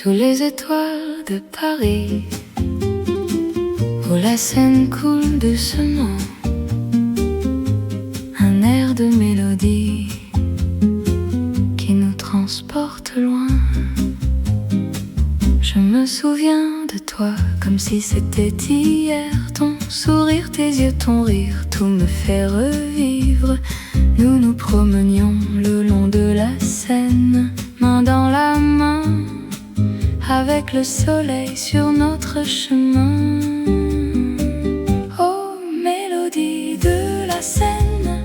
Sous les étoiles de Paris, où la Seine coule doucement, un air de mélodie qui nous transporte loin. Je me souviens de toi comme si c'était hier. Ton sourire, tes yeux, ton rire, tout me fait revivre. Nous nous promenions le long de la Seine, main dans la main, avec le soleil sur notre chemin. Oh, mélodie de la Seine,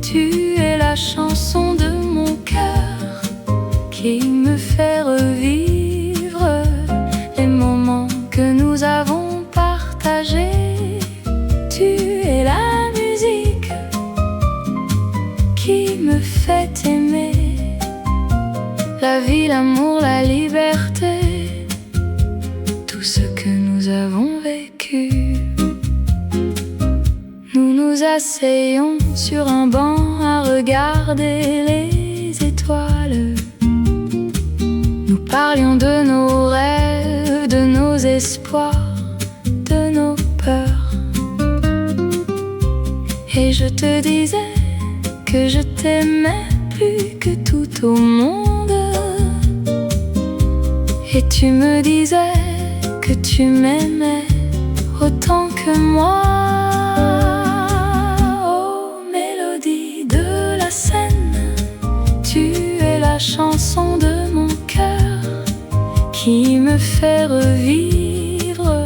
tu es la chanson de mon cœur qui me fait revivre les moments que nous avons partagés. Tu es la musique qui me fait aimer la vie, l'amour, la liberté, tout ce que nous avons vécu. Nous nous asseyons sur un banc à regarder les étoiles. Nous parlions de nos rêves, de nos espoirs, de nos peurs. Et je te disais que je t'aimais plus que tout au monde. Et tu me disais que tu m'aimais autant que moi. Oh, mélodie de la Seine, tu es la chanson de mon cœur qui me fait revivre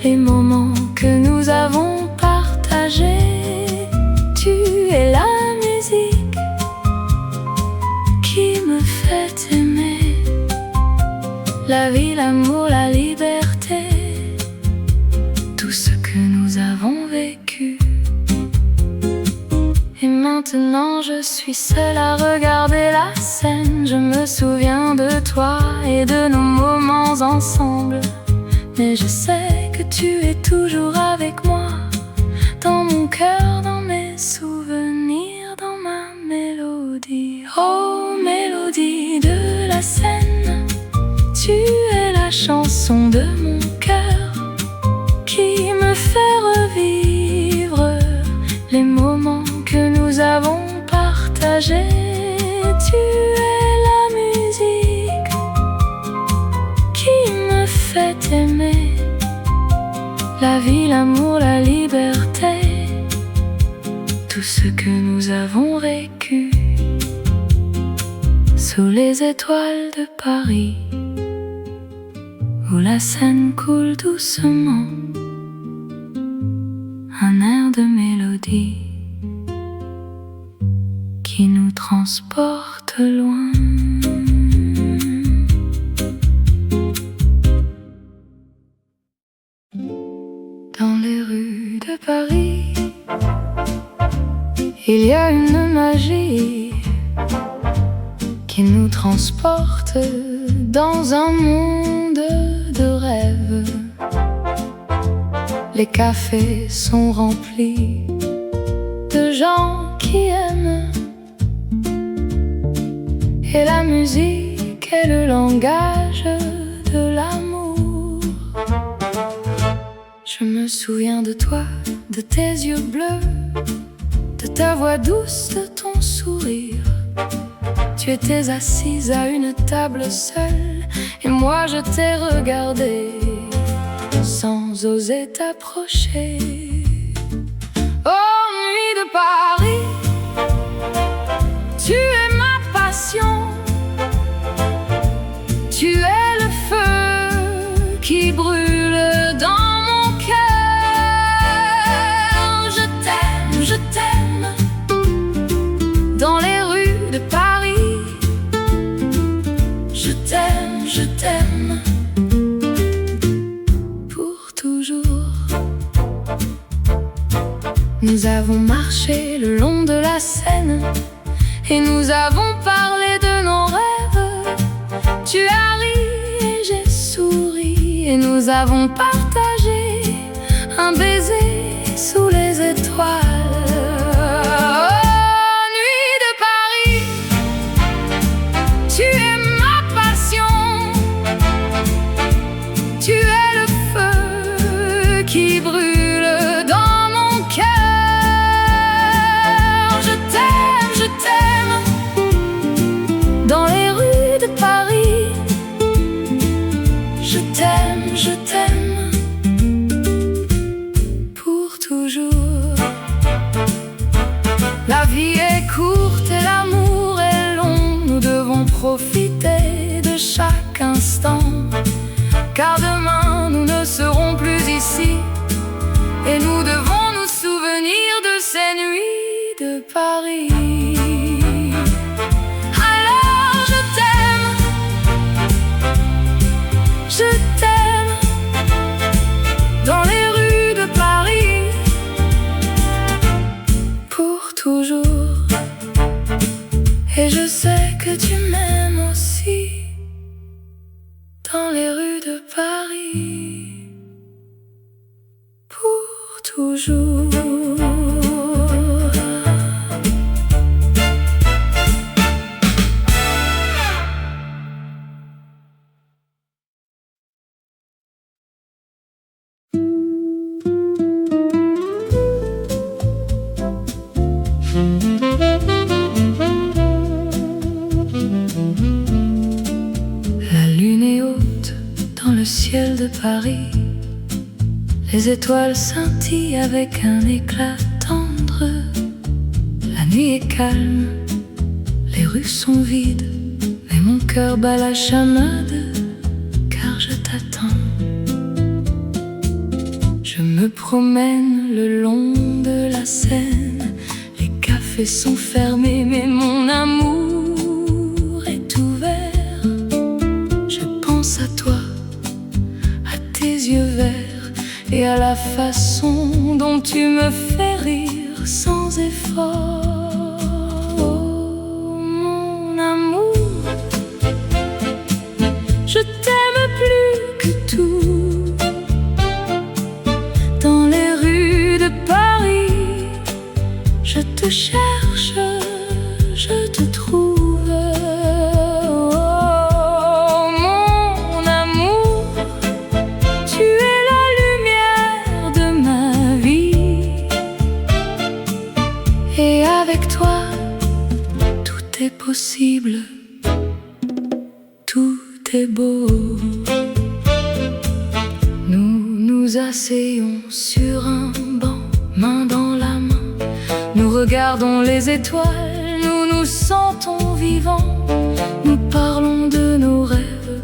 les moments que nous avons partagés. Tu es la musique qui me fait aimer la vie, l'amour, la liberté, tout ce que nous avons vécu. Et maintenant je suis seule à regarder la Seine. Je me souviens de toi et de nos moments ensemble, mais je sais que tu es toujours avec moi, dans mon cœur, dans mes souvenirs, dans ma mélodie. Oh, mélodie de la Seine, tu es la chanson de mon cœur qui me fait revivre les moments que nous avons partagés. Tu es la musique qui me fait aimer la vie, l'amour, la liberté, tout ce que nous avons vécu. Sous les étoiles de Paris, où la Seine coule doucement, un air de mélodie qui nous transporte loin. Dans les rues de Paris, il y a une magie qui nous transporte dans un monde de rêves. Les cafés sont remplis de gens qui aiment, et la musique est le langage de l'amour. Je me souviens de toi, de tes yeux bleus, de ta voix douce, de ton sourire. Tu étais assise à une table seule, et moi je t'ai regardé sans oser t'approcher. Oh, nuit de Paris, tu es ma passion. Tu es le feu qui brûle dans mon cœur. Je t'aime dans les rues de Paris. Je t'aime pour toujours. Nous avons marché le long de la Seine et nous avons parlé de nos rêves. Tu as ri et j'ai souri, et nous avons partagé un baiser sous les étoiles. Oh, nuit de Paris, tu es ma passion. profiter de chaque instant, car demain nous ne serons plus ici, et nous devons nous souvenir de ces nuits de Paris. Alors je t'aime, dans les rues de Paris, pour toujours. Et je sais que tu m'aimes aussi, dans les rues de Paris, pour toujours. La lune est haute dans le ciel de Paris, les étoiles scintillent avec un éclat tendre. La nuit est calme, les rues sont vides, mais mon cœur bat la chamade, car je t'attends. Je me promène le long de la Seine, les cafés sont fermés, mais mon amour est ouvert. Je pense à toi, à tes yeux verts, et à la façon dont tu me fais rire sans effort. Oh, mon amour, je t'aime plus que tout. Dans les rues de Paris, je te cherche, je te trouve. Et avec toi, tout est possible, tout est beau. Nous nous asseyons sur un banc, main dans la main. Nous regardons les étoiles, nous nous sentons vivants. Nous parlons de nos rêves,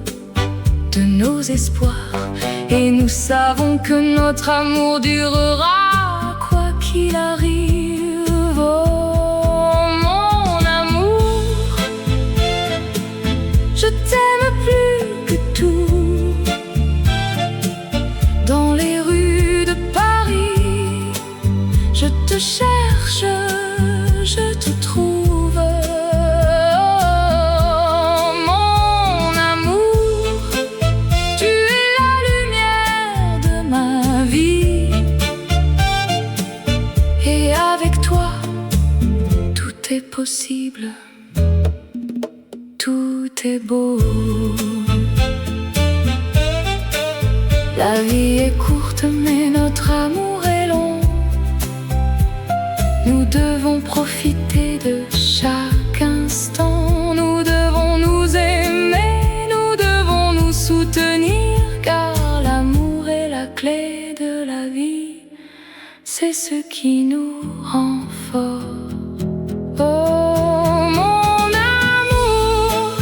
de nos espoirs, et nous savons que notre amour durera quoi qu'il arrive. Oh, mon amour, je t'aime plus que tout. Dans les rues de Paris, je te cherche, je te trouve. Oh, mon amour, tu es la lumière de ma vie. Et avec toi, tout est possible, tout est beau. La vie est courte, mais notre amour est long. Nous devons profiter de chaque instant. Nous devons nous aimer, nous devons nous soutenir, car l'amour est la clé de la vie. C'est ce qui nous rend forts. Oh, mon amour,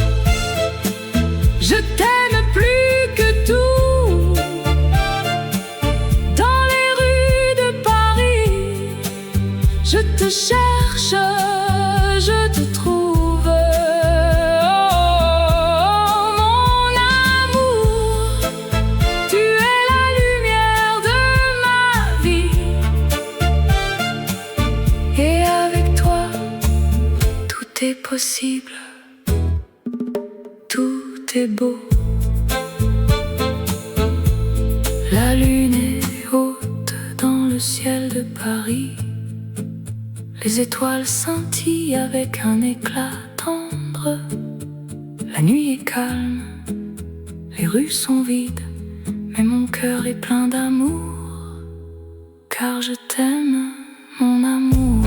je t'aime plus que tout. Dans les rues de Paris, je te cherche, je te trouve. Oh, mon amour, tu es la lumière de ma vie. Et avec toi, tout est possible, tout est beau. La lune est haute dans le ciel de Paris, les étoiles scintillent avec un éclat tendre. La nuit est calme, les rues sont vides, mais mon cœur est plein d'amour, car je t'aime, mon amour.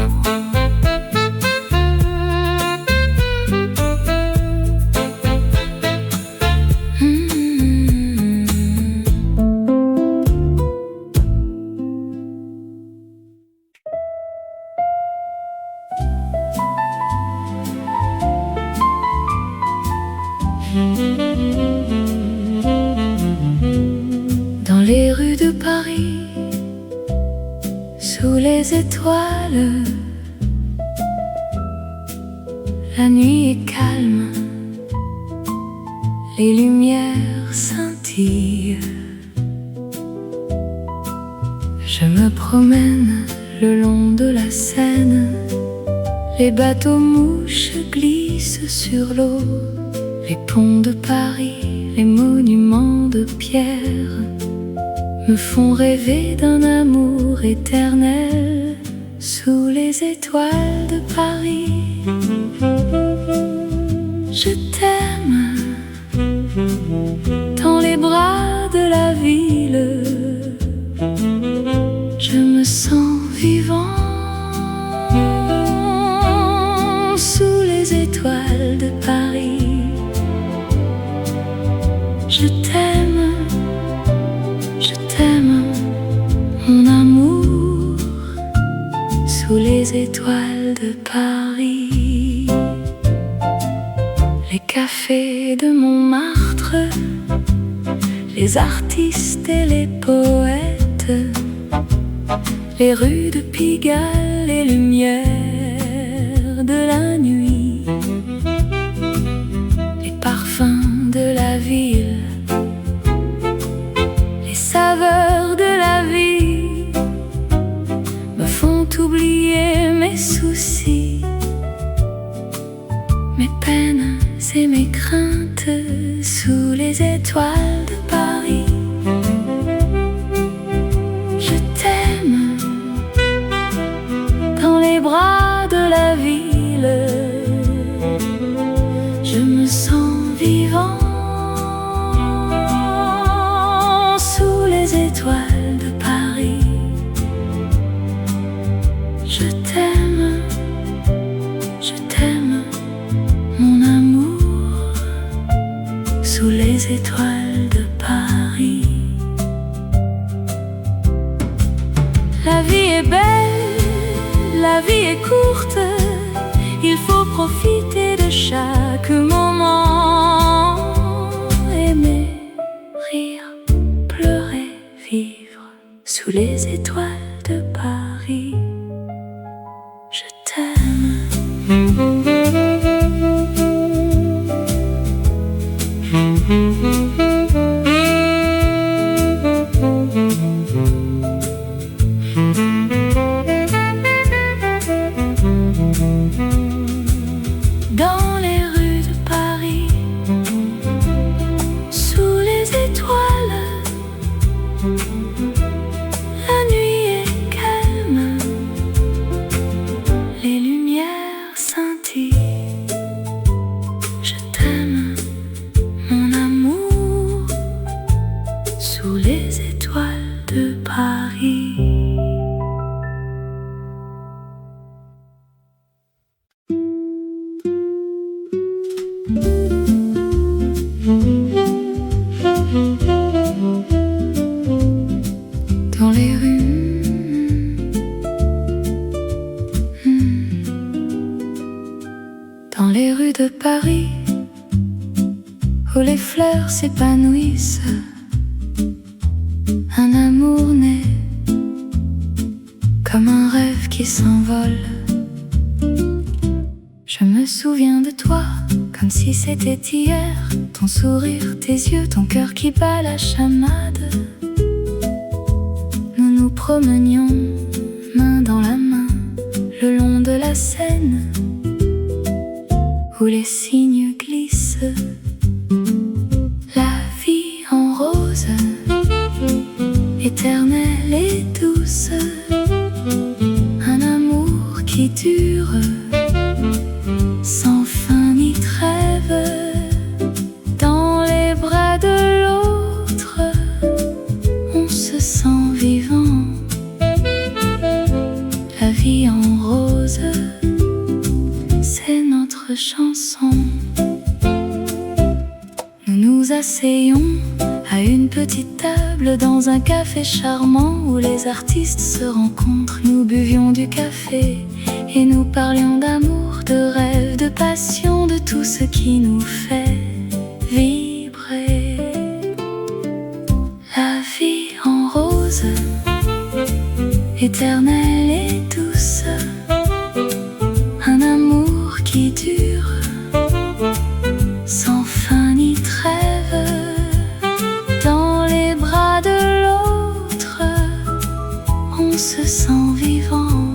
Dans les rues de Paris, sous les étoiles, la nuit est calme, les lumières scintillent. Je me promène le long de la Seine, les bateaux mouches glissent sur l'eau, les ponts de Paris, les monuments de pierre me font rêver d'un amour éternel sous les étoiles de Paris. Je t'aime dans les bras de la ville, je me sens vivant sous les étoiles de Paris. Je t'aime, mon amour, sous les étoiles de Paris. Les cafés de Montmartre, les artistes et les poètes, les rues de Pigalle, les lumières de la nuit, les parfums de la ville, les saveurs de la vie me font oublier mes soucis, mes peines et mes craintes sous les étoiles de Paris. Je t'aime dans les bras de la ville, je me sens vivant sous les étoiles de Paris. Je t'aime, mon amour, sous les étoiles de Paris. La vie est belle, la vie est courte, il faut profiter de chaque moment. Aimer, rire, pleurer, vivre sous les étoiles de Paris. Je t'aime. Dans les rues de Paris, sous les étoiles, la nuit est calme, les lumières scintillent. Je t'aime, mon amour, sous les étoiles de Paris. Dans les rues, dans les rues de Paris, où les fleurs s'épanouissent, un amour naît comme un rêve qui s'envole. Je me souviens de toi comme si c'était hier, ton sourire, tes yeux, ton cœur qui bat la chamade. Nous nous promenions main dans la main le long de la Seine, où les cygnes glissent, la vie en rose, éternelle et douce, un amour qui dure sans fin ni trêve. Dans les bras de l'autre, on se sent vivant, la vie en rose, c'est notre chanson. Nous nous asseyons à une petite table dans un café charmant où les artistes se rencontrent. Nous buvions du café et nous parlions d'amour, de rêve, de passion, de tout ce qui nous fait éternelle et douce, un amour qui dure sans fin ni trêve. Dans les bras de l'autre, on se sent vivant.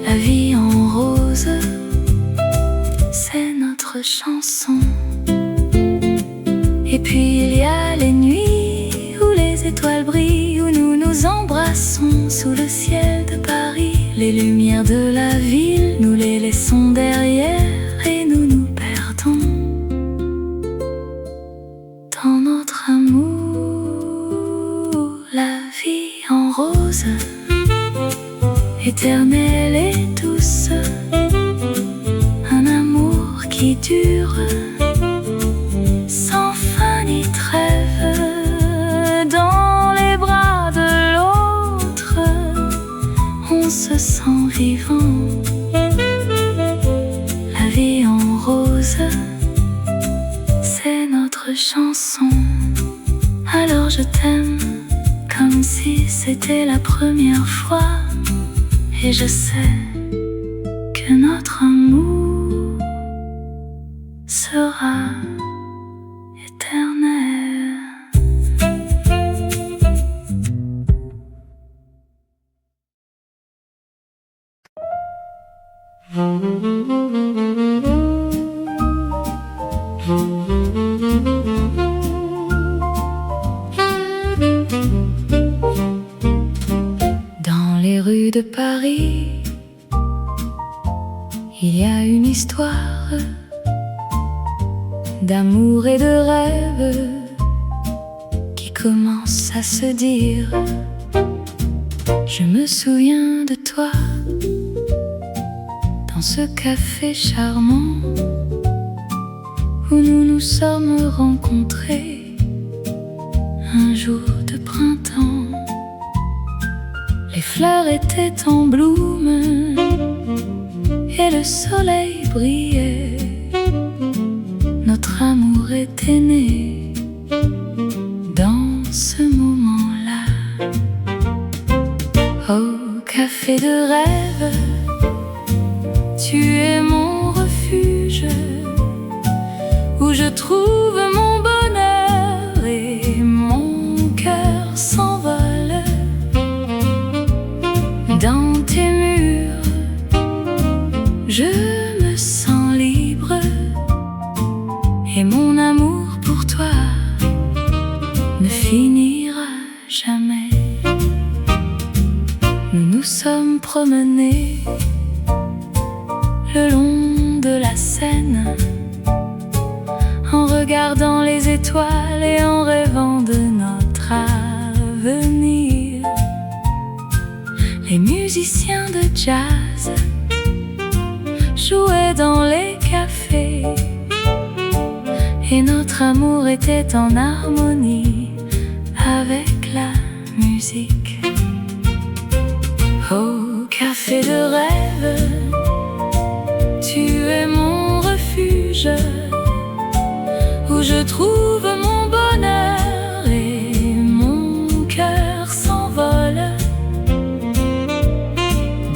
La vie en rose, c'est notre chanson. Et puis il y a les nuits où les étoiles brillent, où nous nous embrassons sous le ciel de Paris. Les lumières de la ville, nous les laissons derrière et nous nous perdons dans notre amour. La vie en rose, éternelle et douce, un amour qui dure sans fin ni trêve. Dans les bras de l'autre, on se sent vivant. La vie en rose, c'est notre chanson. Alors je t'aime comme si c'était la première fois, et je sais que notre amour sera éternel. Dans les rues de Paris, il y a une histoire d'amour et de rêve qui commence à se dire. Je me souviens de toi dans ce café charmant où nous nous sommes rencontrés un jour de printemps. Les fleurs étaient en bloom et le soleil brillait. Notre amour était né dans ce moment-là. Au café de rêve, tu es mon refuge, où je trouve mon bonheur et mon cœur s'envole. Dans tes murs, je me sens libre, et mon amour pour toi ne finira jamais. Nous nous sommes promenés le long de la Seine, en regardant les étoiles et en rêvant de notre avenir. Les musiciens de jazz jouaient dans les cafés, et notre amour était en harmonie avec la musique. Au café de rêve, tu es mon refuge, où je trouve mon bonheur et mon cœur s'envole.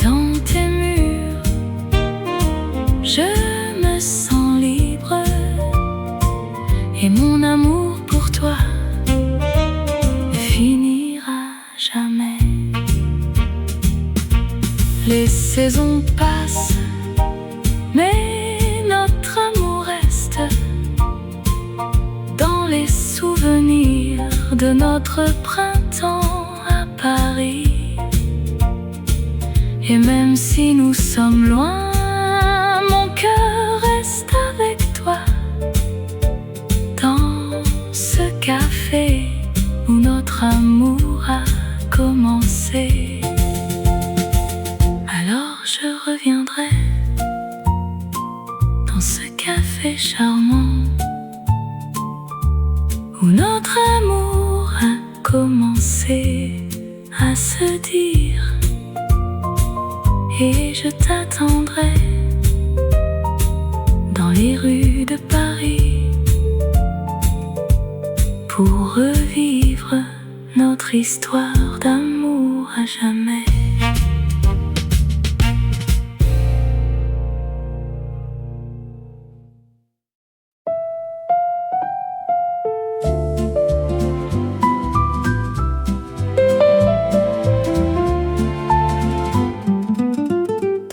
Dans tes murs, je me sens libre, et mon amour pour toi ne finira jamais. Les saisons passent, mais notre amour reste dans les souvenirs de notre printemps à Paris. Et même si nous sommes loin, mon cœur reste avec toi dans ce café où notre amour a commencé. Alors je reviendrai dans ce café charmant où notre amour a commencé à se dire, et je t'attendrai dans les rues de Paris pour revivre notre histoire d'amour. à jamais.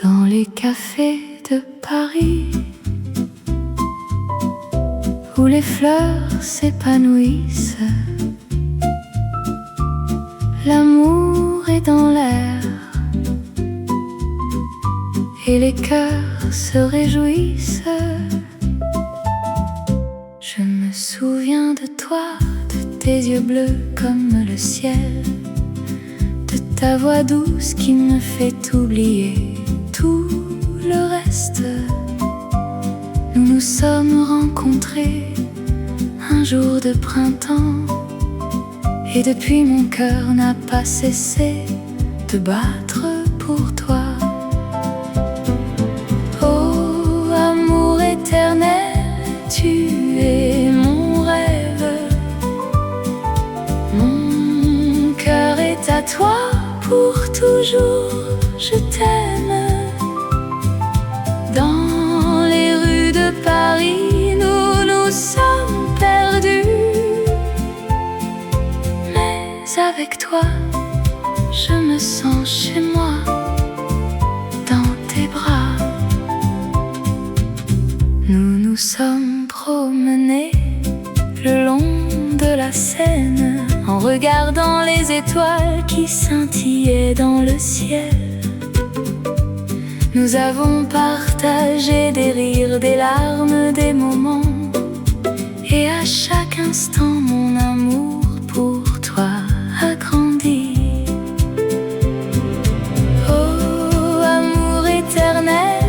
Dans les cafés de Paris, où les fleurs s'épanouissent, l'amour est dans l'air et les cœurs se réjouissent. Je me souviens de toi, de tes yeux bleus comme le ciel, de ta voix douce qui me fait oublier tout le reste. Nous nous sommes rencontrés un jour de printemps, et depuis mon cœur n'a pas cessé de battre pour toi. Oh, amour éternel, tu es mon rêve. Mon cœur est à toi pour toujours, je t'aime. Dans les rues de Paris, nous nous sommes perdus, mais avec toi, je me sens chez moi, dans tes bras. Nous nous sommes promenés le long de la Seine, en regardant les étoiles qui scintillaient dans le ciel. Nous avons partagé des rires, des larmes, des moments, et à chaque instant mon amour pour toi a grandi. Oh, amour éternel,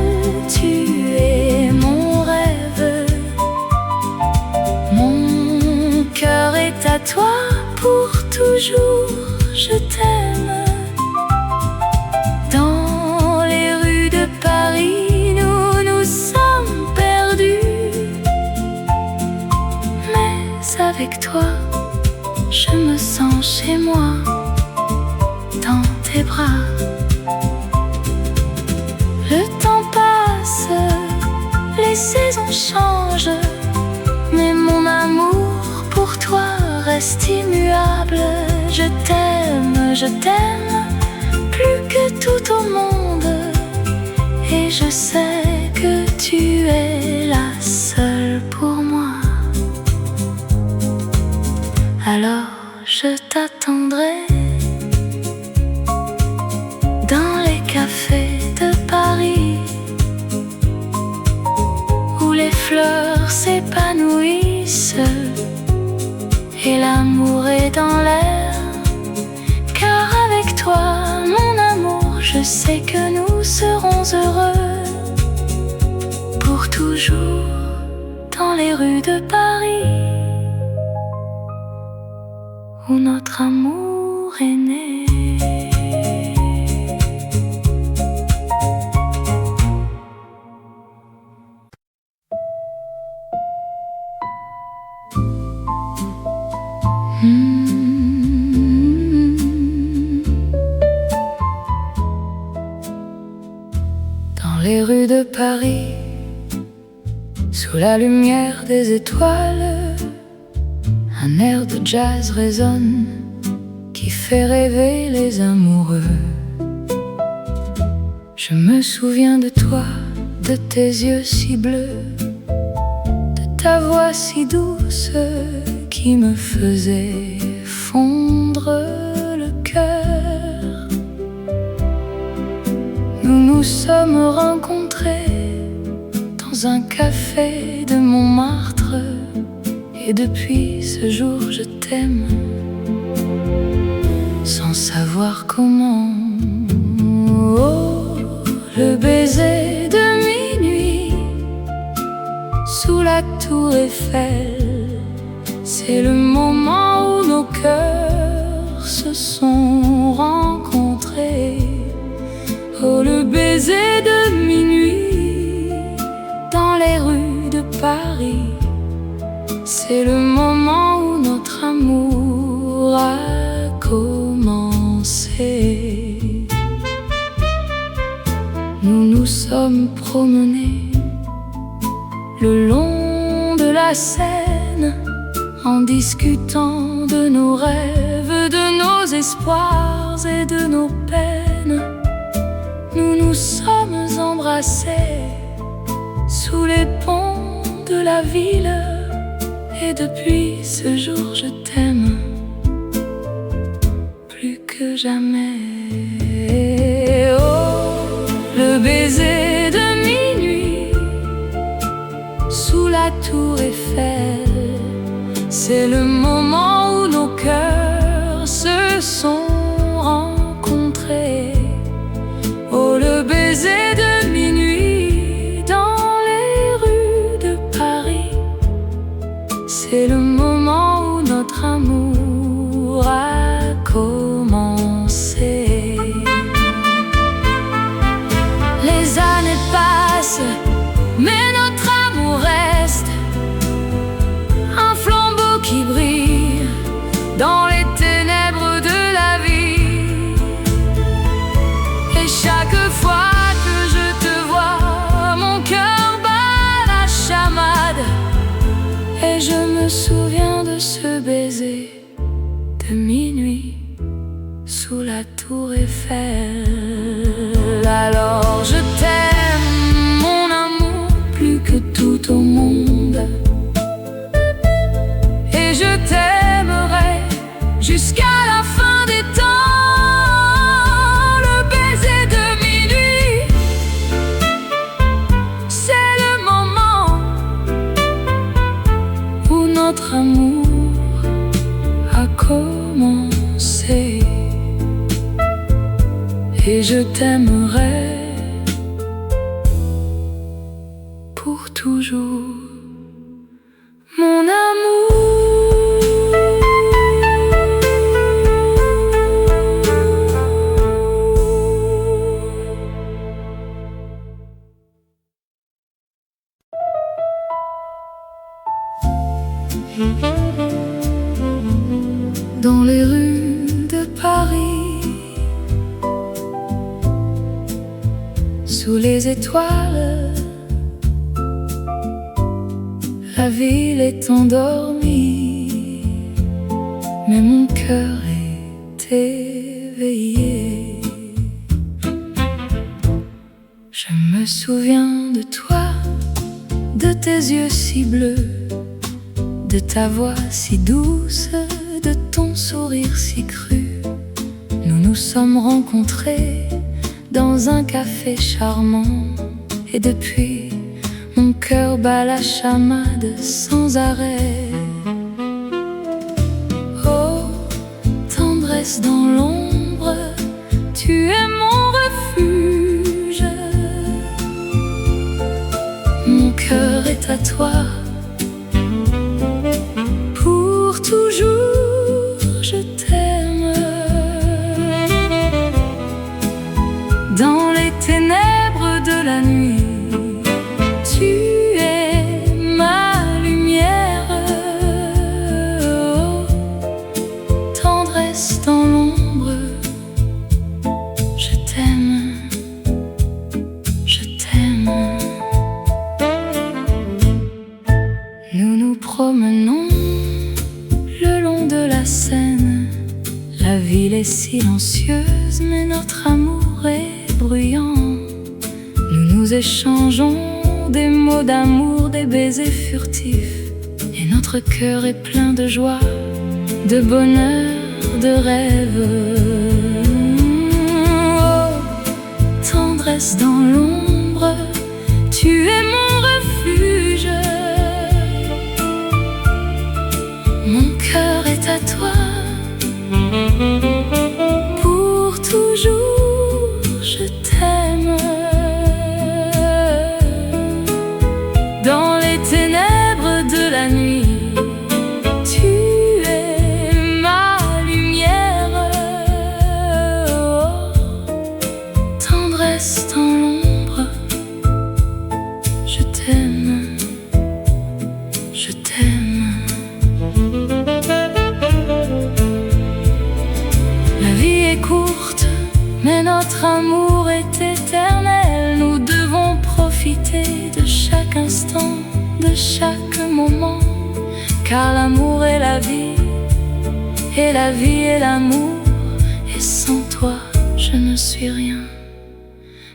tu es mon rêve. Mon cœur est à toi pour toujours, je t'aime. Dans les rues de Paris, nous nous sommes perdus, mais avec toi, je me sens chez moi, dans tes bras. Le temps passe, les saisons changent, mais mon amour pour toi reste immuable. Je t'aime, plus que tout au monde, et je sais que tu es la seule pour moi. Alors je t'attendrai dans les cafés de Paris, où les fleurs s'épanouissent et l'amour est dans l'air. Car avec toi, mon amour, je sais que nous serons heureux pour toujours dans les rues de Paris, où notre amour est né. Dans les rues de Paris, sous la lumière des étoiles, un air de jazz résonne qui fait rêver les amoureux. Je me souviens de toi, de tes yeux si bleus, de ta voix si douce qui me faisait fondre le cœur. Nous nous sommes rencontrés dans un café de Montmartre, et depuis ce jour je t'aime, sans savoir comment. Oh, le baiser de minuit sous la tour Eiffel, c'est le moment où nos cœurs se sont rencontrés. Oh, le baiser de minuit dans les rues de Paris, c'est le moment où notre amour a commencé. sommes promenés le long de la Seine, en discutant de nos rêves, de nos espoirs et de nos peines. Nous nous sommes embrassés sous les ponts de la ville, et depuis ce jour je t'aime plus que jamais. Oh, le baiser de minuit sous la tour Eiffel, c'est le moment où nos cœurs se sont rencontrés. Oh, le baiser de minuit dans les rues de Paris, c'est le moment où notre amour a commencé. Les années passent, mais notre amour reste un flambeau qui brille dans les ténèbres de la vie. Et chaque fois que je te vois, mon cœur bat la chamade, et je me souviens de ce baiser de minuit sous la tour Eiffel. Alors je t'aime, mon amour, plus que tout au monde, et je t'aimerai jusqu'à la fin des temps. Le baiser de minuit, c'est le moment où notre amour a commencé. Et je t'aimerai pour toujours, mon amour. Dans les rues de Paris, sous les étoiles, la ville est endormie, mais mon cœur est éveillé. Je me souviens de toi, de tes yeux si bleus, de ta voix si douce, de ton sourire si cru. Nous nous sommes rencontrés dans un café charmant, et depuis, mon cœur bat la chamade sans arrêt. Oh, tendresse dans l'ombre, tu es mon refuge. Mon cœur est à toi, pour toujours je t'aime. Dans les ténèbres de la nuit, tu es ma lumière. Oh, tendresse dans l'ombre, je t'aime, je t'aime. Nous nous promenons le long de la Seine. La ville est silencieuse, mais notre amour est bruyant. Nous nous échangeons des mots d'amour, des baisers furtifs, et notre cœur est plein de joie, de bonheur, de rêve. Oh, tendresse dans l'ombre, tu es mon refuge. Mon cœur est à toi, pour toujours je t'aime. Dans les ténèbres de la nuit, tu es ma lumière. Oh, tendresse dans l'ombre, je t'aime, je t'aime. La vie est courte, mais notre amour est éternel. Nous devons chaque moment, car l'amour est la vie, et la vie est l'amour, et sans toi je ne suis rien,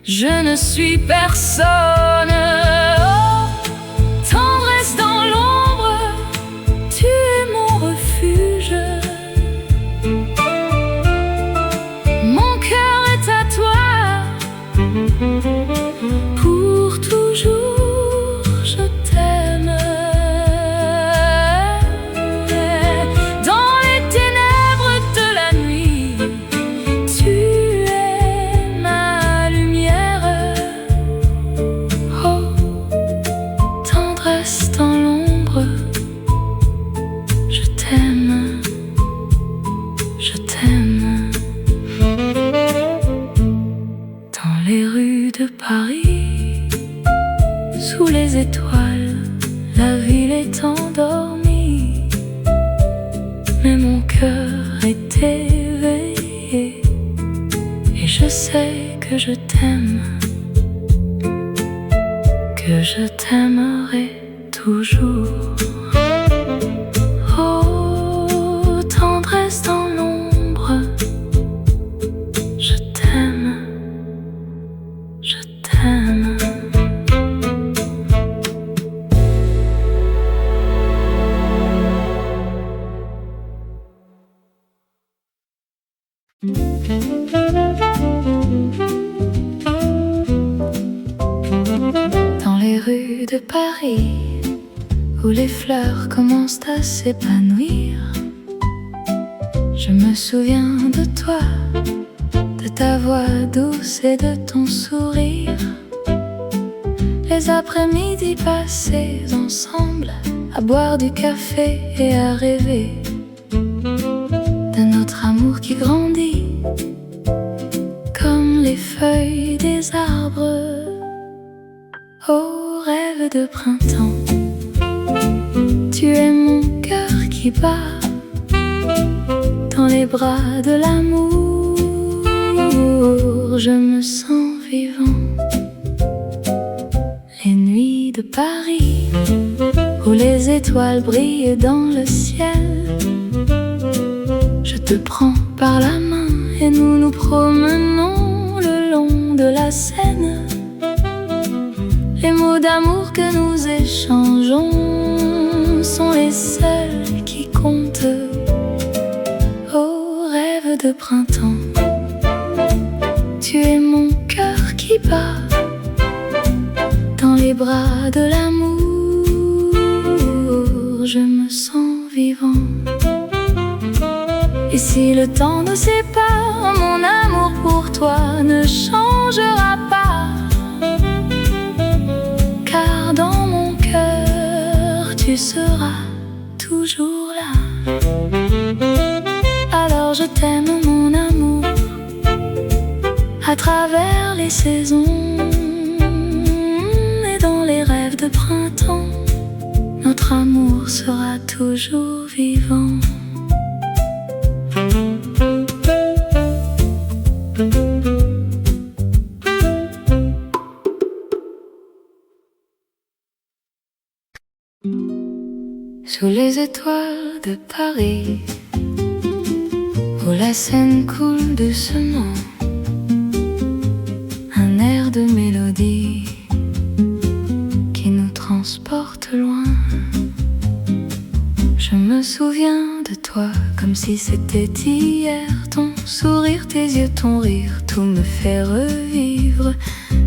je ne suis personne. Oh, tendresse dans l'ombre, tu es mon refuge. Mon cœur est à toi, pour toujours je t'aime. Dans les ténèbres de la nuit, tu es ma lumière. Oh, tendresse dans l'ombre, je t'aime, je t'aime. Dans les rues de Paris, sous les étoiles, la ville est endormie, mais mon cœur est éveillé, et je sais que je t'aime, que je t'aimerai toujours. Oh, tendresse dans l'ombre, je t'aime, je t'aime. Dans les rues de Paris, où les fleurs commencent à s'épanouir, je me souviens de toi, de ta voix douce et de ton sourire. Les après-midi passés ensemble, à boire du café et à rêver de notre amour qui grandit comme les feuilles des arbres. Oh, rêve de printemps, tu es mon cœur qui bat dans les bras de l'amour. Je me sens vivant. Les nuits de Paris, où les étoiles brillent dans le ciel, je te prends par la main et nous nous promenons le long de la Seine. Les mots d'amour que nous échangeons sont les seuls qui comptent. Oh, rêve de printemps, tu es mon cœur qui bat dans les bras de l'amour. Je me sens vivant. Et si le temps nous sépare, mon amour pour toi ne changera pas, car dans mon cœur tu seras toujours là. Alors je t'aime mon amour, à travers les saisons et dans les rêves de printemps, notre amour sera toujours vivant. Sous les étoiles de Paris, où la Seine coule doucement, un air de mélodie qui nous transporte loin. Je me souviens de toi comme si c'était hier. Ton sourire, tes yeux, ton rire, tout me fait revivre.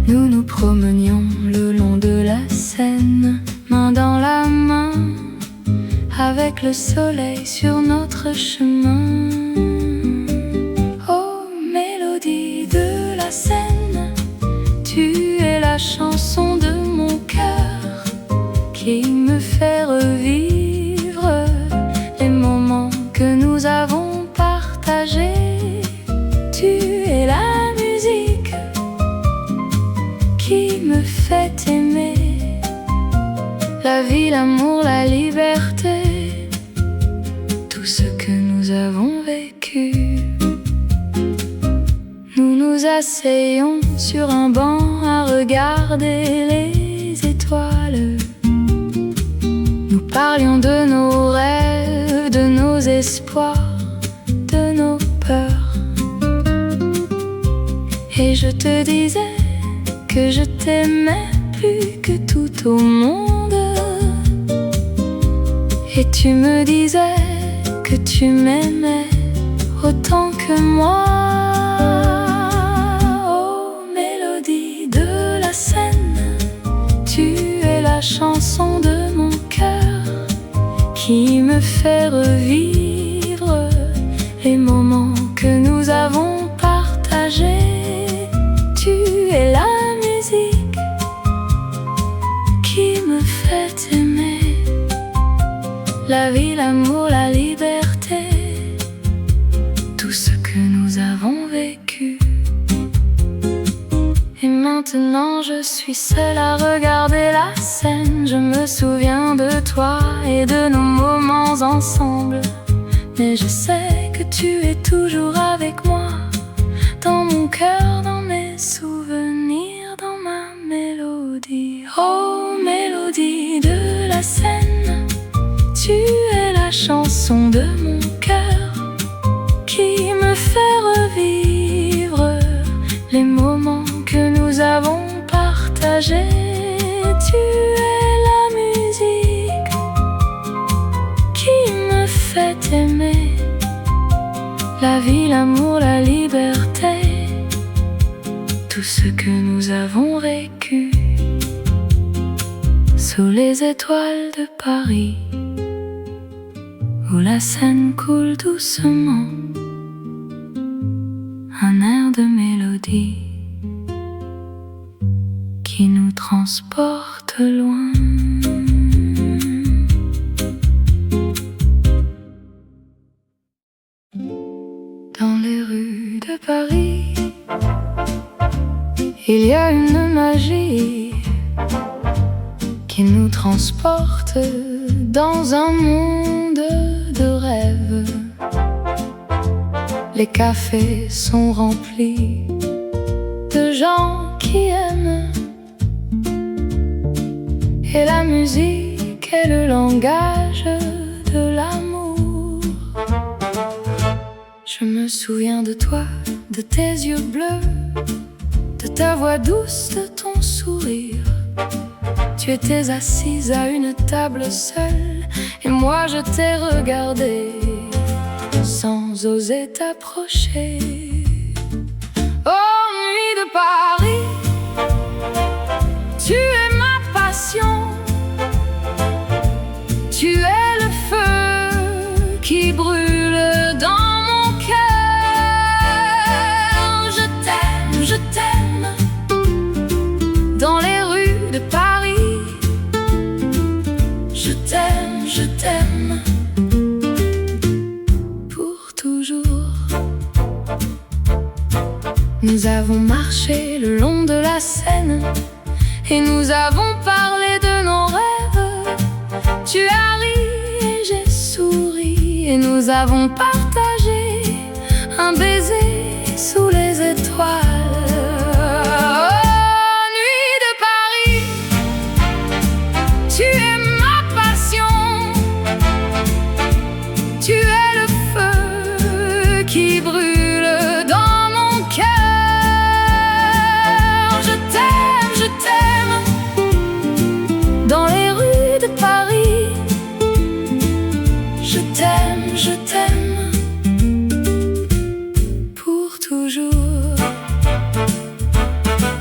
Nous nous promenions le long de la Seine, main dans la main, avec le soleil sur notre chemin. Oh, mélodie de la Seine, tu es la chanson de mon cœur qui me fait revivre les moments que nous avons partagés. Tu es la musique qui me fait aimer la vie, l'amour, la liberté, tout ce que nous avons vécu. Nous nous asseyons sur un banc à regarder les étoiles parlions de nos rêves, de nos espoirs, de nos peurs. Et je te disais que je t'aimais plus que tout au monde. Et tu me disais que tu m'aimais autant que moi. Oh, mélodie de la Seine, tu es la chanson de mon cœur qui me fait revivre les moments que nous avons partagés. Tu es la musique qui me fait aimer la vie, l'amour, la liberté, tout ce que nous avons vécu. Et maintenant je suis seule à regarder la scène. Je me souviens de toi et de nos moments ensemble. Mais je sais que tu es toujours avec moi, dans mon cœur, dans mes souvenirs, dans ma mélodie. Oh, mélodie de la Seine, tu es la chanson de mon cœur qui me fait revivre les moments que nous avons partagés. Tu es la musique qui me fait aimer la vie, l'amour, la liberté, tout ce que nous avons vécu sous les étoiles de Paris, où la Seine coule doucement, un air de mélodie qui nous transporte loin. Dans les rues de Paris, il y a une magie qui nous transporte dans un monde de rêves. Les cafés sont remplis de gens qui aiment, et la musique est le langage de l'amour. Je me souviens de toi, de tes yeux bleus, de ta voix douce, de ton sourire. Tu étais assise à une table seule, et moi je t'ai regardé sans oser t'approcher. Oh, nuit de Paris, tu es ma passion. Tu es le feu qui brûle dans mon cœur. Je t'aime, dans les rues de Paris. Je t'aime, pour toujours. Nous avons marché le long de la Seine et nous avons parlé de nos rêves. Tu as ri et j'ai souri et nous avons partagé un baiser sous les étoiles. Qui brûle dans mon cœur. Je t'aime, dans les rues de Paris. Je t'aime, pour toujours.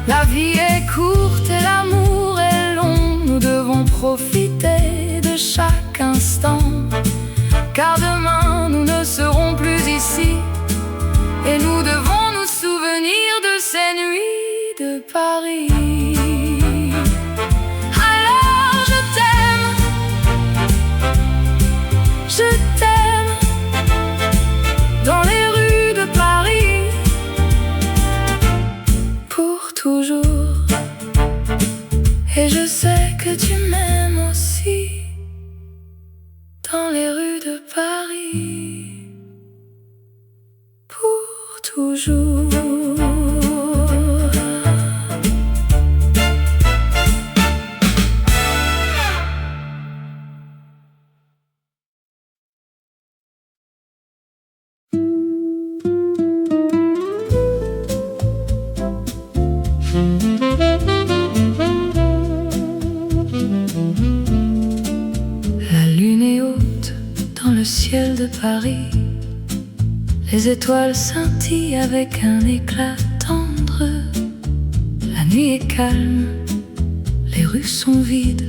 La vie est courte et l'amour est long. Nous devons profiter de chaque instant, car demain nous ne serons plus ici. Et nous devons nous souvenir de ces nuits de Paris. Alors je t'aime, dans les rues de Paris, pour toujours. Et je sais que tu m'aimes aussi, dans les rues de Paris, pour toujours. ciel de Paris. Les étoiles scintillent avec un éclat tendre. La nuit est calme, les rues sont vides,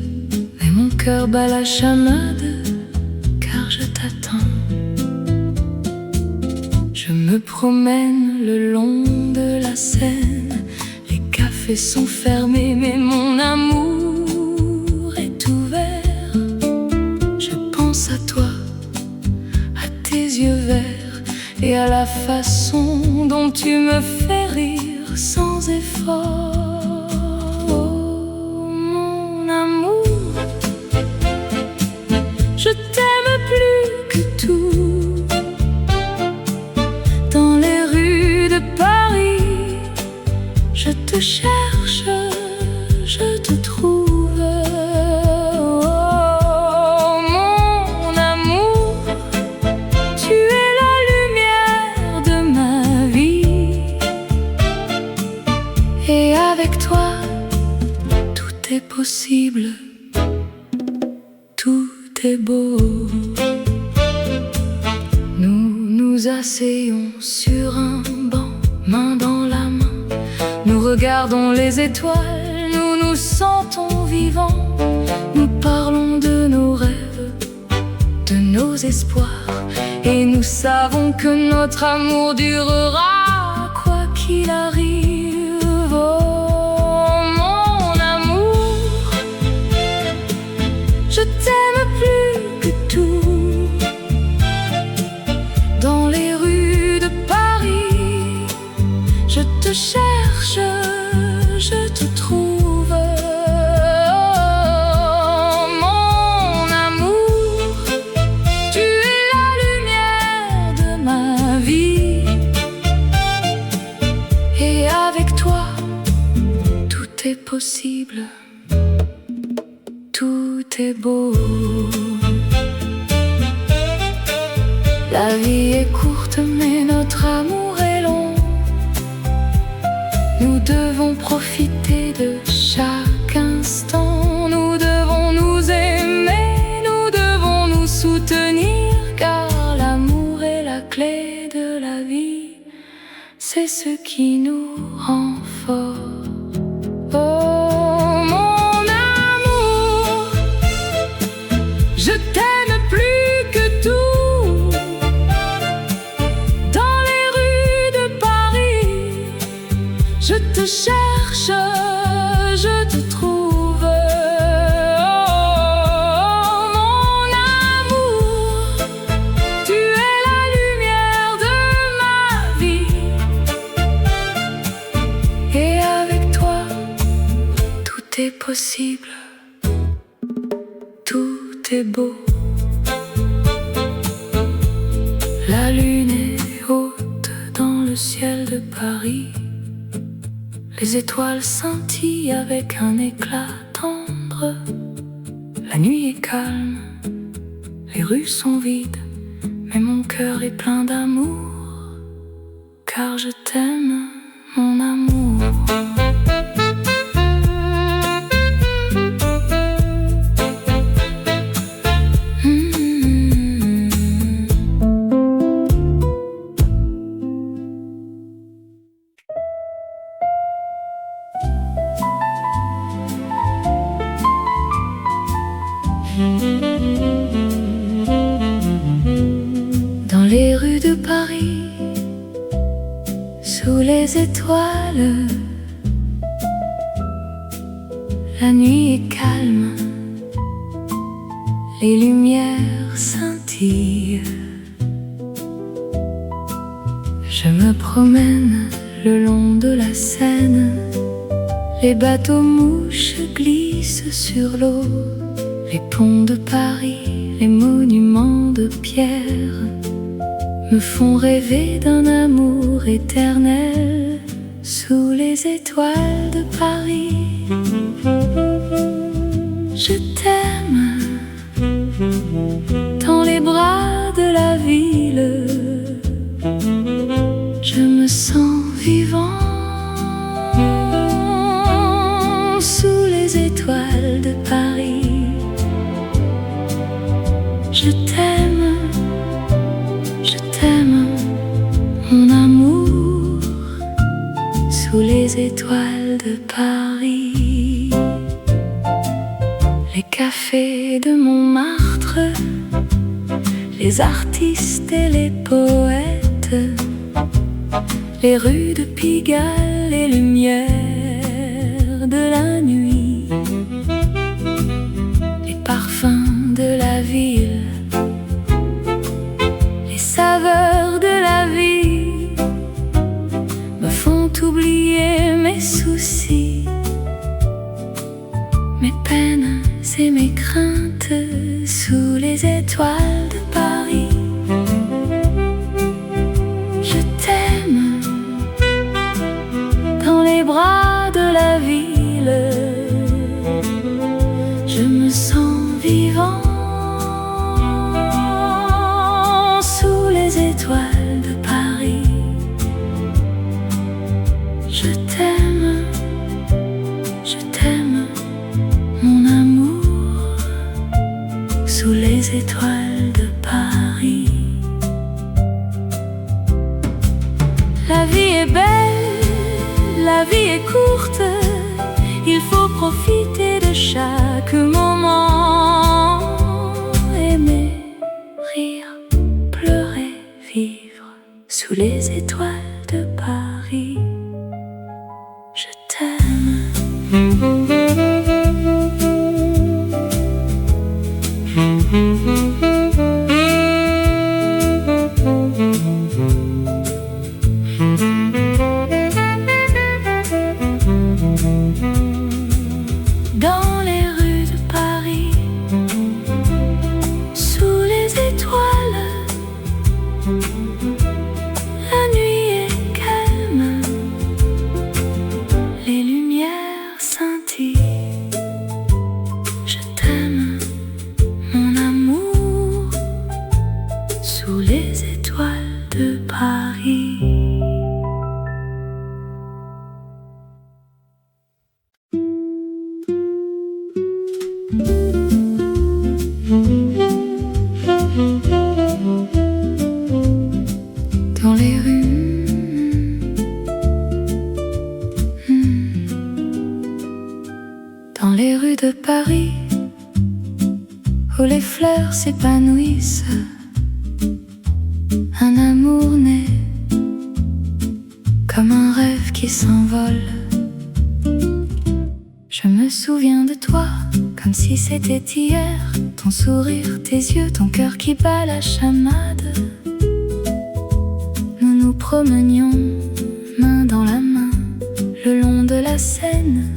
mais mon cœur bat la chamade, car je t'attends. Je me promène le long de la Seine. Les cafés sont fermés, mais mon amour est ouvert. Je pense à toi, à tes yeux verts, et à la façon dont tu me fais rire sans effort. Oh, mon amour, je t'aime plus que tout. Dans les rues de Paris, je te cherche, je te trouve. Et avec toi, tout est possible, tout est beau. Nous nous asseyons sur un banc, main dans la main. Nous regardons les étoiles, nous nous sentons vivants. Nous parlons de nos rêves, de nos espoirs, et nous savons que notre amour durera quoi qu'il arrive. Oh, mon amour, je t'aime plus que tout. Dans les rues de Paris, je te cherche, je te trouve. Oh, mon amour, tu es la lumière de ma vie. Et avec toi, tout est possible, tout est beau. La vie est courte, mais notre amour est long. Nous devons profiter de chaque instant. Nous devons nous aimer, nous devons nous soutenir, car l'amour est la clé de la vie. C'est ce qui nous rend forts. Oh, mon amour, je t'aime plus que tout. Dans les rues de Paris, je te cherche, je te trouve. Oh, mon amour, tu es la lumière de ma vie. Et avec toi, tout est possible, tout est beau. La lune est haute dans le ciel de Paris. Les étoiles scintillent avec un éclat tendre. La nuit est calme, les rues sont vides, mais mon cœur est plein d'amour, car je t'aime, mon amour. Dans les rues de Paris, sous les étoiles, la nuit est calme, les lumières scintillent. Je me promène le long de la Seine, les bateaux mouches glissent sur l'eau. Les ponts de Paris, les monuments de pierre me font rêver d'un amour éternel sous les étoiles de Paris. Je t'aime dans les bras de la ville. Je me sens vivant sous les étoiles de Paris. Je t'aime les étoiles de Paris. Les cafés de Montmartre, les artistes et les poètes, les rues de Pigalle, les lumières de la nuit, les parfums de la ville, les saveurs de la vie me font oublier mes soucis, mes peines et mes craintes sous les étoiles de Paris. Je t'aime dans les bras de la ville, je me sens vivant sous les étoiles de Paris. Je t'aime, mon amour, sous les étoiles de Paris. La vie est belle, la vie est courte, il faut profiter de chaque moment. Aimer, rire, pleurer, vivre sous les étoiles de Paris. Je t'aime. Dans les rues de Paris, sous les étoiles, la nuit est calme, les lumières scintillent. Je t'aime, mon amour, sous les étoiles de Paris. Dans les rues, dans les rues de Paris, où les fleurs s'épanouissent, un amour naît comme un rêve qui s'envole. Je me souviens de toi comme si c'était hier, ton sourire, tes yeux, ton cœur qui bat la chamade. Nous nous promenions main dans la main le long de la Seine,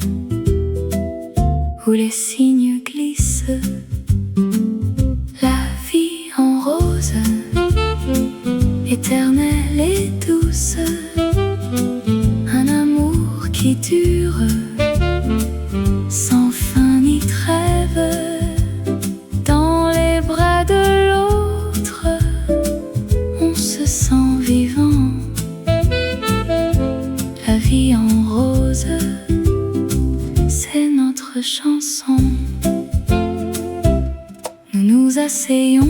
où les cygnes glissent. La vie en rose, éternelle et douce, un amour qui dure sans fin ni trêve. Dans les bras de l'autre, on se sent vivant. La vie en rose, c'est notre chanson. Nous nous asseyons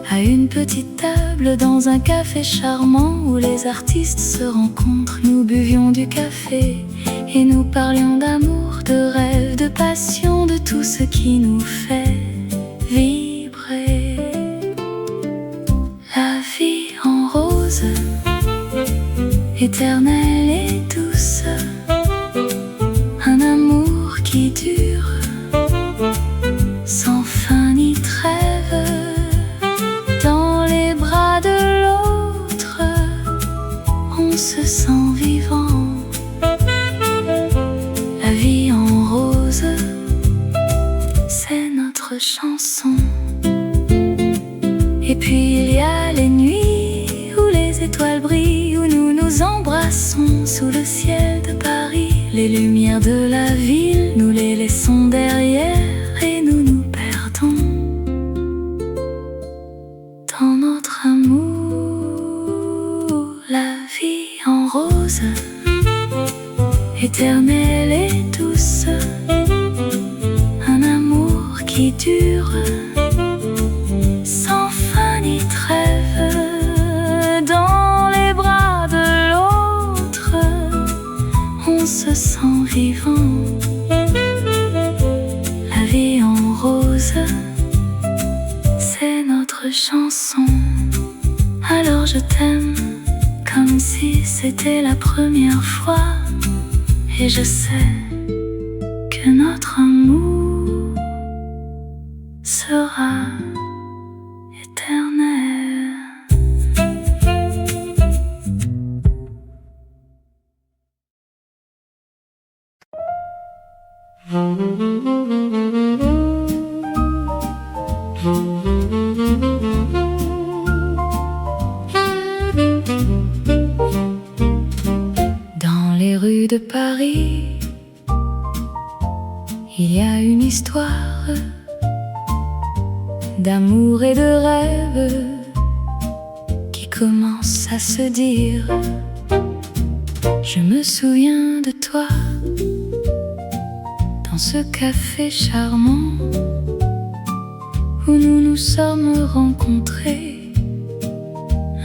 à une petite table dans un café charmant où les artistes se rencontrent. Nous buvions du café et nous parlions d'amour, de rêve, de passion, de tout ce qui nous fait vibrer. La vie en rose, éternelle et douce, un amour qui dure sans fin ni trêve. Dans les bras de l'autre, on se sent vivant. La vie en rose, c'est notre chanson. Et puis il y a les nuits où les étoiles brillent, où nous nous embrassons sous le ciel de Paris. Les lumières de la ville, nous les laissons derrière et nous nous perdons dans notre amour. La vie en rose, éternelle et douce, un amour qui dure sans fin ni trêve. Dans les bras de l'autre, on se chanson. Alors je t'aime comme si c'était la première fois. Et je sais que notre amour sera éternel. Dans les rues de Paris, il y a une histoire d'amour et de rêve qui commence à se dire. Je me souviens de toi dans ce café charmant où nous nous sommes rencontrés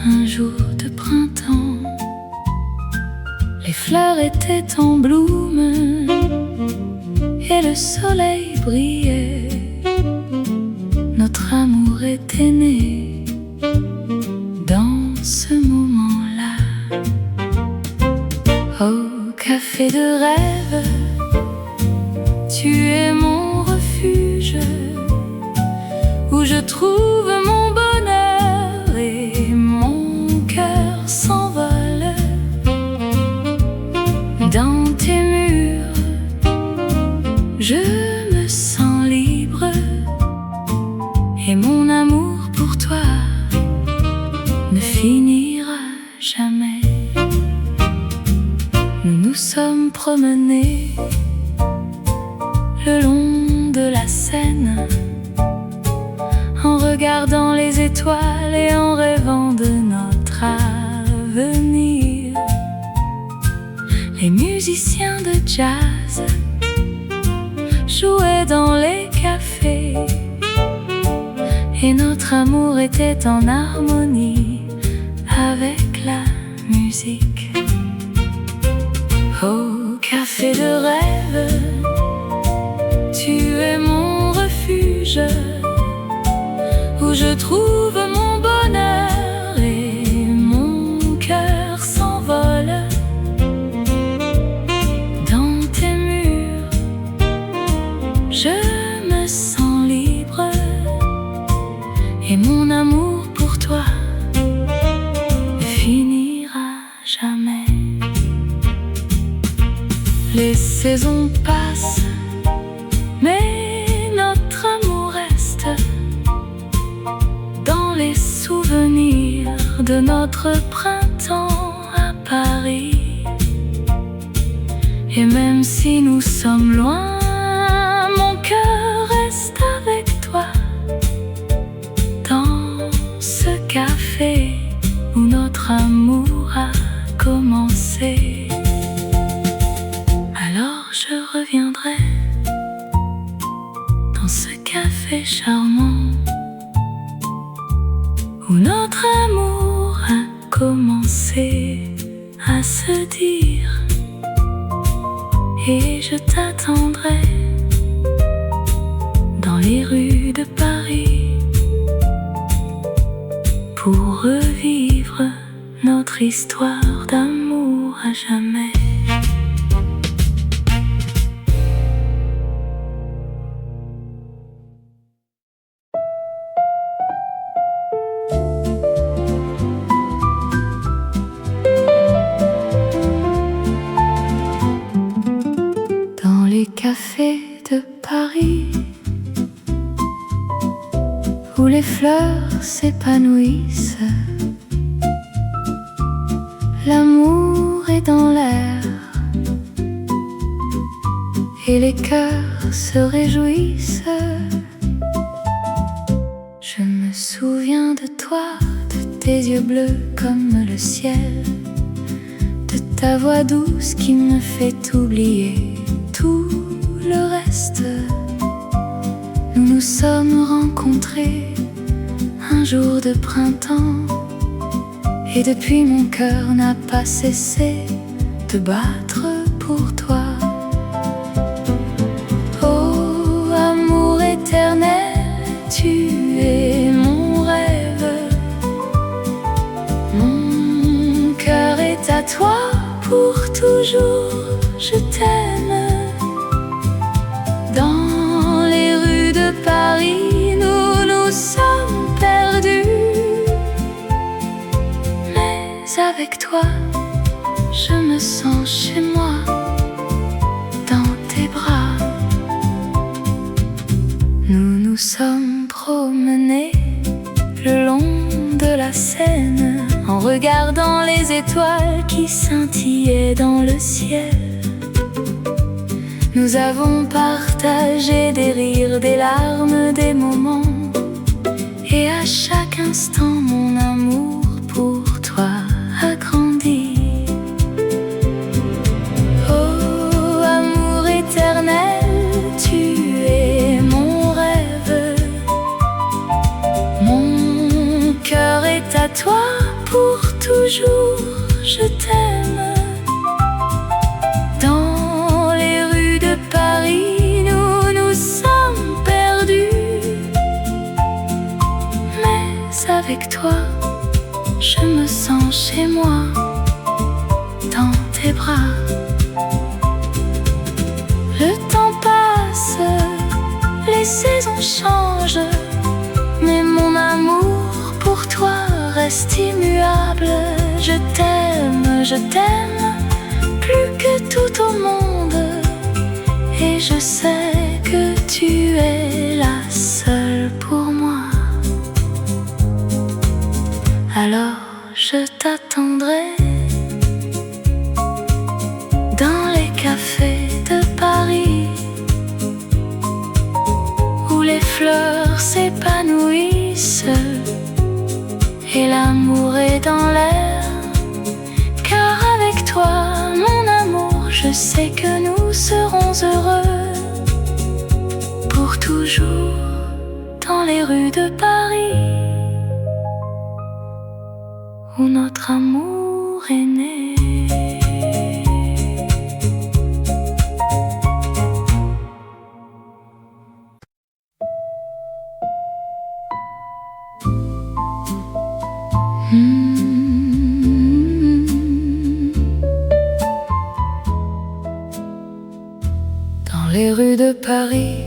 un jour de printemps. Les fleurs étaient en bloom et le soleil brillait. Notre amour était né dans ce moment-là. Au café de rêve, tu es mon refuge, où je trouve mon bonheur et mon cœur s'envole. Dans tes murs, je me sens libre, et mon amour pour toi ne finira jamais. Nous nous sommes promenés le long de la Seine, en regardant les étoiles et en rêvant de notre avenir. Les musiciens de jazz jouaient dans les cafés, et notre amour était en harmonie avec la musique. Au café de rêve, tu es mon refuge, où je trouve mon bonheur et mon cœur s'envole. Dans tes murs, je me sens libre, et mon amour pour toi ne finira jamais. Les saisons passent, mais notre amour reste dans les souvenirs de notre printemps à Paris. Et même si nous sommes loin, mon cœur reste avec toi dans ce café où notre amour a commencé. Alors je reviendrai dans ce café charmant où notre amour a commencé à se dire. Et je t'attendrai dans les rues de Paris pour revivre notre histoire d'amour à jamais. Café de Paris, où les fleurs s'épanouissent, l'amour est dans l'air, et les cœurs se réjouissent. Je me souviens de toi, de tes yeux bleus comme le ciel, de ta voix douce qui me fait oublier tout le reste. Nous nous sommes rencontrés un jour de printemps, et depuis mon cœur n'a pas cessé de battre pour toi. Oh, amour éternel, tu es mon rêve, avec toi, je me sens chez moi, dans tes bras. Nous nous sommes promenés le long de la Seine, en regardant les étoiles qui scintillaient dans le ciel. Nous avons partagé des rires, des larmes, des moments, et à chaque instant mon amour pour toi a grandi. Oh, amour éternel, tu es mon rêve. Mon cœur est à toi pour toujours, je t'aime. Dans les rues de Paris, nous nous sommes perdus, mais avec toi, je me sens chez moi, dans tes bras. Le temps passe, les saisons changent, mais mon amour pour toi reste immuable. Je t'aime, plus que tout au monde, et je sais que tu es la seule pour moi. Alors je t'attendrai dans les cafés de Paris, où les fleurs s'épanouissent et l'amour est dans l'air. Car avec toi, mon amour, je sais que nous serons heureux pour toujours dans les rues de Paris, où notre amour est né. Dans les rues de Paris,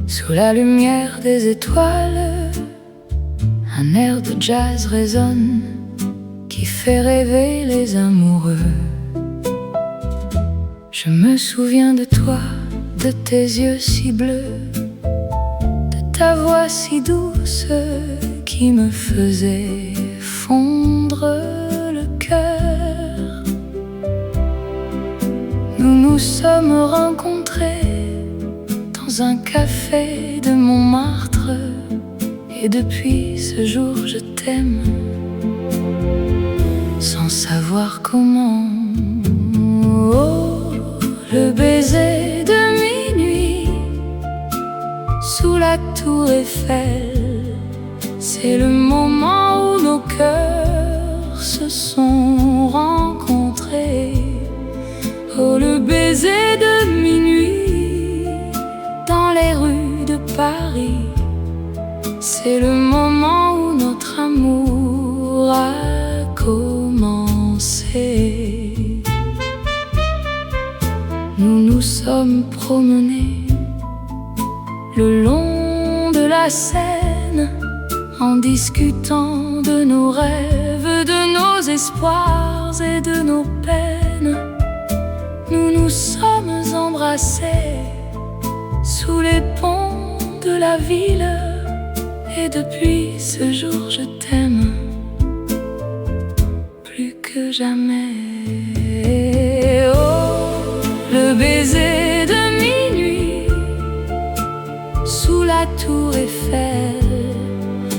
sous la lumière des étoiles, un air de jazz résonne qui fait rêver les amoureux. Je me souviens de toi, de tes yeux si bleus, de ta voix si douce qui me faisait fondre le cœur. Nous nous sommes rencontrés dans un café de Montmartre, et depuis ce jour je t'aime, sans savoir comment. Oh, le baiser de minuit sous la tour Eiffel, c'est le moment où nos cœurs se sont rencontrés. Oh, le baiser de minuit dans les rues de Paris, c'est le moment où notre amour a commencé. Nous nous sommes promenés le long de la Seine, en discutant de nos rêves, de nos espoirs et de nos peines. Nous nous sommes embrassés sous les ponts de la ville, et depuis ce jour je t'aime plus que jamais. Oh, le baiser de minuit sous la tour Eiffel,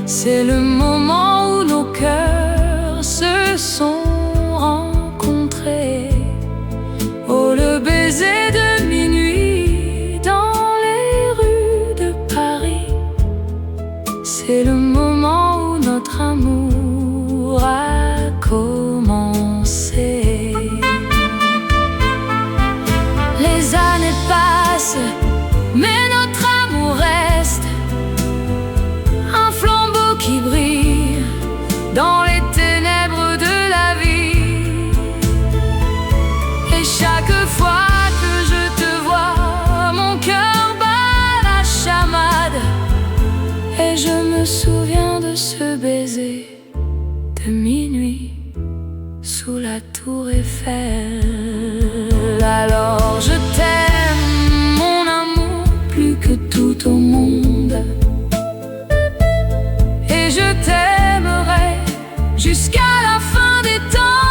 c'est le moment où nos cœurs se sont rencontrés. Oh, le baiser de minuit dans les rues de Paris, c'est le moment où notre amour a commencé. Les années passent, mais notre amour reste un flambeau qui brille dans les ténèbres de la vie. Et chaque fois que je te vois, mon cœur bat la chamade, et je me souviens de ce baiser de minuit. sous la tour Eiffel. Alors je t'aime, mon amour, plus que tout au monde, et je t'aimerai jusqu'à la fin des temps.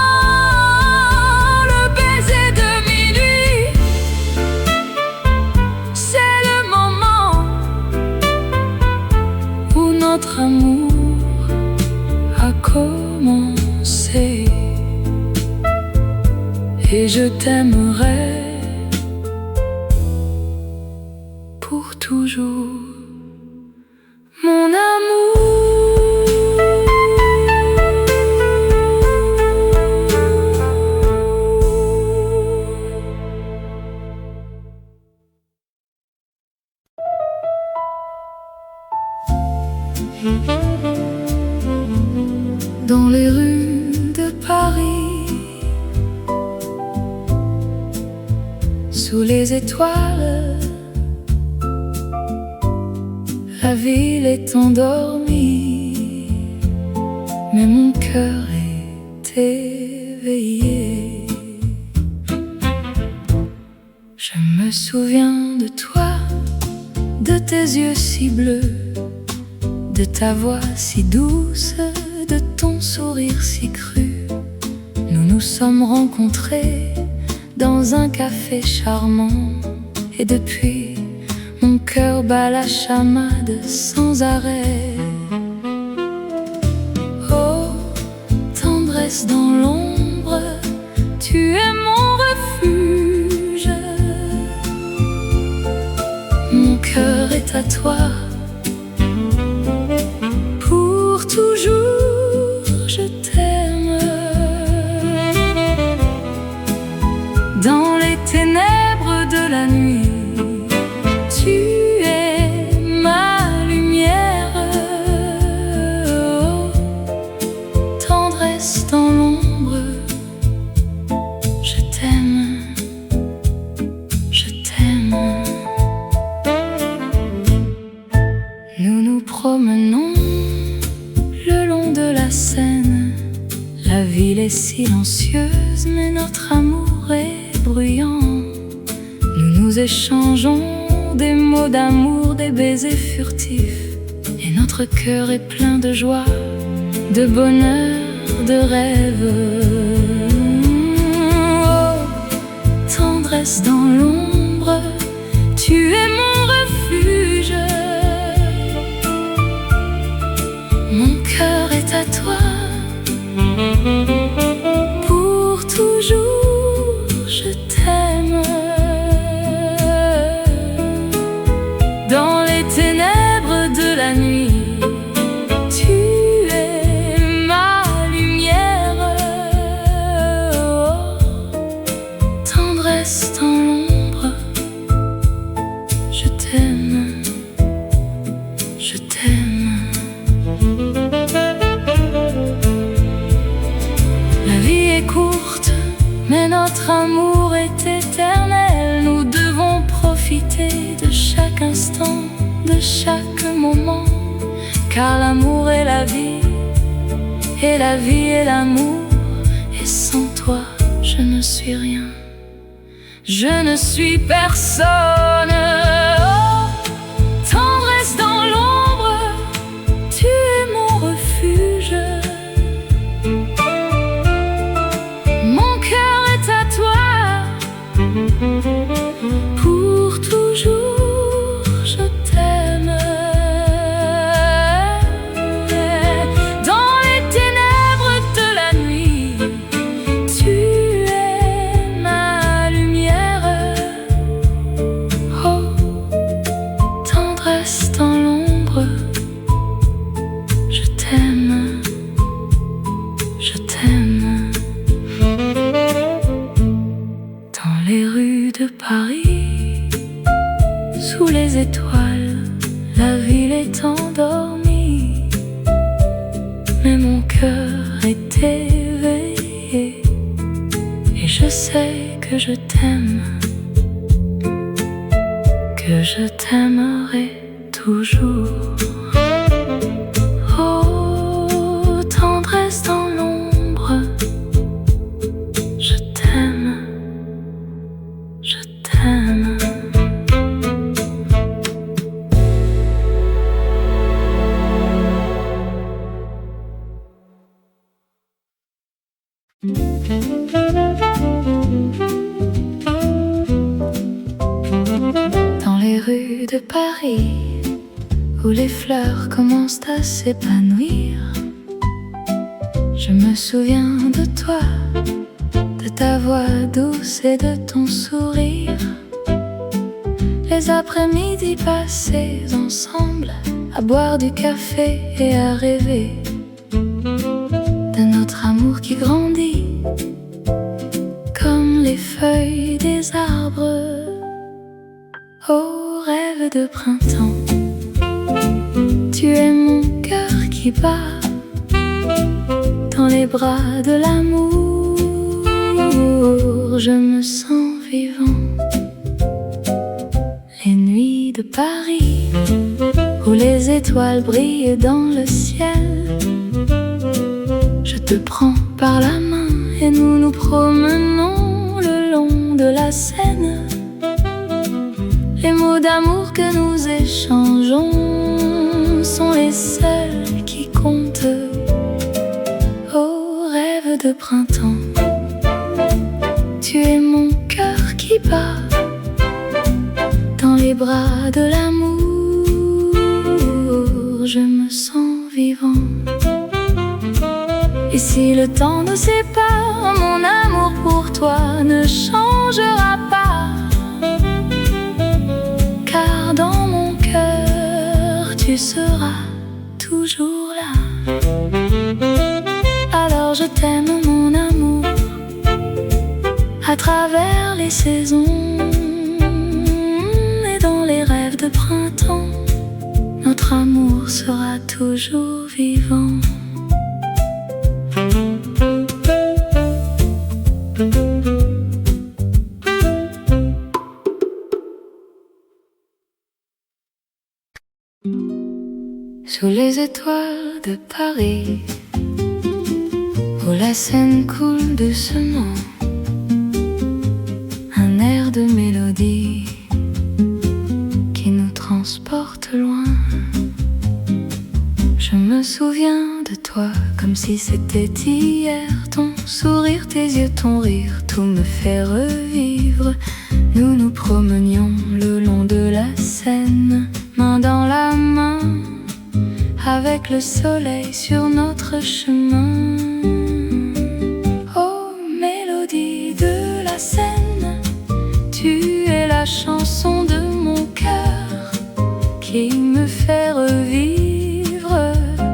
Le baiser de minuit, c'est le moment où notre amour a commencé. Et je t'aimerai pour toujours, mon amour. Dans les rues de Paris, sous les étoiles, la ville est endormie, mais mon cœur est éveillé. Je me souviens de toi, de tes yeux si bleus, de ta voix si douce, de ton sourire si cru. Nous nous sommes rencontrés dans un café charmant, et depuis, mon cœur bat la chamade sans arrêt. Oh, tendresse dans l'ombre, tu es mon refuge. Mon cœur est à toi, pour toujours je t'aime. Dans les ténèbres de la nuit, tu es ma lumière. Oh, tendresse dans l'ombre, je t'aime, je t'aime. Nous nous promenons le long de la Seine. La ville est silencieuse, mais notre amour est bruyant. Nous nous échangeons des mots d'amour, des baisers furtifs, et notre cœur est plein de joie, de bonheur, de rêve. Oh, tendresse dans l'ombre, tu es mon refuge. Mon cœur est à toi, pour toujours je t'aime. Dans les ténèbres de la nuit, tu es ma lumière. Oh, tendresse dans l'ombre, je t'aime, je t'aime. La vie est courte, mais notre amour est éternel. Nous devons profiter de chaque instant, de chaque moment, car l'amour est la vie, et la vie est l'amour. Et sans toi, je ne suis rien, je ne suis personne. Oh, tendresse dans l'ombre, tu es mon refuge. Mon cœur est à toi, pour toujours je t'aime. Dans les ténèbres de la nuit, tu es ma lumière. Oh, tendresse dans l'ombre, je t'aime, je t'aime. Dans les rues de Paris, sous les étoiles, la ville est endormie, mais mon cœur est éveillé, et je sais que je t'aime, que je t'aimerai toujours. Oh, tendresse dans l'ombre, Dans les rues de Paris, où les fleurs commencent à s'épanouir, je me souviens de toi, de ta voix douce et de ton sourire. Les après-midi passés ensemble, à boire du café et à rêver de notre amour qui grandit comme les feuilles des arbres. Oh, rêve de printemps, tu es mon cœur qui bat dans les bras de l'amour. Je me sens vivant. Les nuits de Paris, où les étoiles brillent dans le ciel, je te prends par la main et nous nous promenons le long de la Seine. Les mots d'amour que nous échangeons sont les seuls qui comptent. Oh, rêve de printemps, tu es mon cœur qui bat dans les bras de l'amour. Je me sens vivant. Et si le temps nous sépare, mon amour pour toi ne changera pas, car dans mon cœur tu seras toujours là. Alors je t'aime mon amour, à travers les saisons et dans les rêves de printemps, notre amour sera toujours vivant. Sous les étoiles de Paris, où la Seine coule doucement, un air de mélodie qui nous transporte loin. Je me souviens de toi comme si c'était hier. Ton sourire, tes yeux, ton rire, tout me fait revivre. Nous nous promenions le long de la Seine, main dans la main, avec le soleil sur notre chemin.